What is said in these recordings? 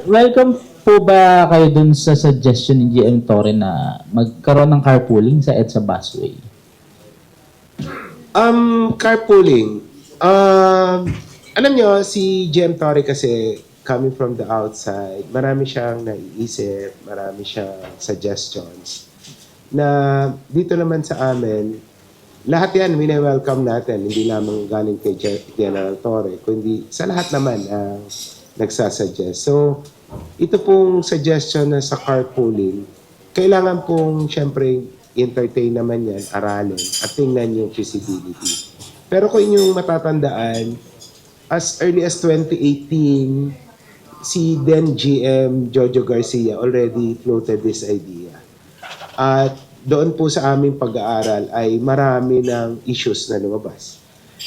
welcome po ba kayo dun sa suggestion ni GM Torre na magkaroon ng carpooling sa EDSA busway? Carpooling. Alam nyo, si GM Torre kasi coming from the outside, marami siyang naiisip, marami siyang suggestions na dito naman sa amin, lahat yan, wini-welcome natin, hindi lamang galing kay General Torre, kundi sa lahat naman ang nagsasuggest. So, ito pong suggestion na sa carpooling, kailangan pong syempre entertain naman yan, aralin, at tingnan yung feasibility. Pero kung inyong matatandaan, as early as 2018, si then GM Jojo Garcia already floated this idea. At doon po sa aming pag-aaral ay marami ng issues na lumabas.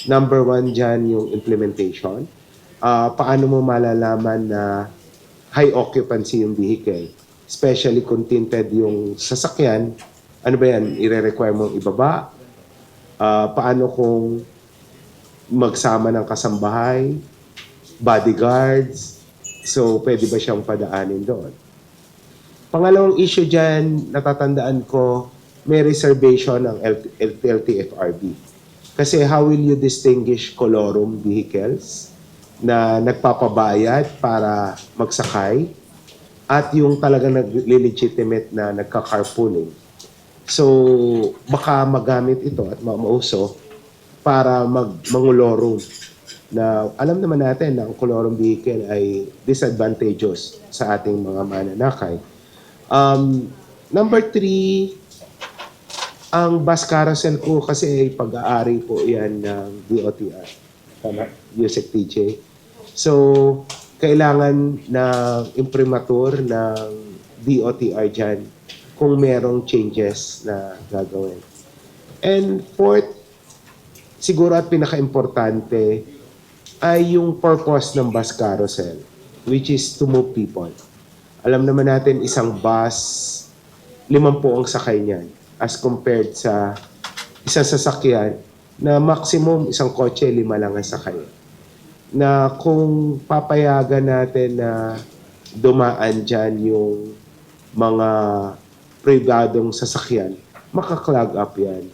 Number one dyan yung implementation. Paano mo malalaman na high occupancy yung vehicle? Especially kung tinted yung sasakyan, ano ba yan? Ire-require mong ibaba? Paano kung magsama ng kasambahay, bodyguards? So, pwede ba siyang padaanin doon? Pangalawang issue dyan, natatandaan ko, may reservation ng LTFRB. Kasi how will you distinguish colorum vehicles na nagpapabayad para magsakay at yung talagang nag-legitimate na nagka-carpooling? So, baka magamit ito at mauso para mangulorum na alam naman natin na ang colorum vehicle ay disadvantageous sa ating mga mananakay. Number 3, ang bus carousel ko kasi ay pag-aari po yan ng DOTR. Tama? Yusek TJ. So, kailangan ng imprimatur ng DOTR dyan kung merong changes na gagawin. And fourth, siguro at pinaka-importante ay yung purpose ng bus carousel, which is to move people. Alam naman natin isang bus, 5 ang sakay niyan as compared sa isang sasakyan na maximum isang kotse 5 lang ang sakay. Na kung papayagan natin na dumaan dyan yung mga pribadong sasakyan, makaklag up yan.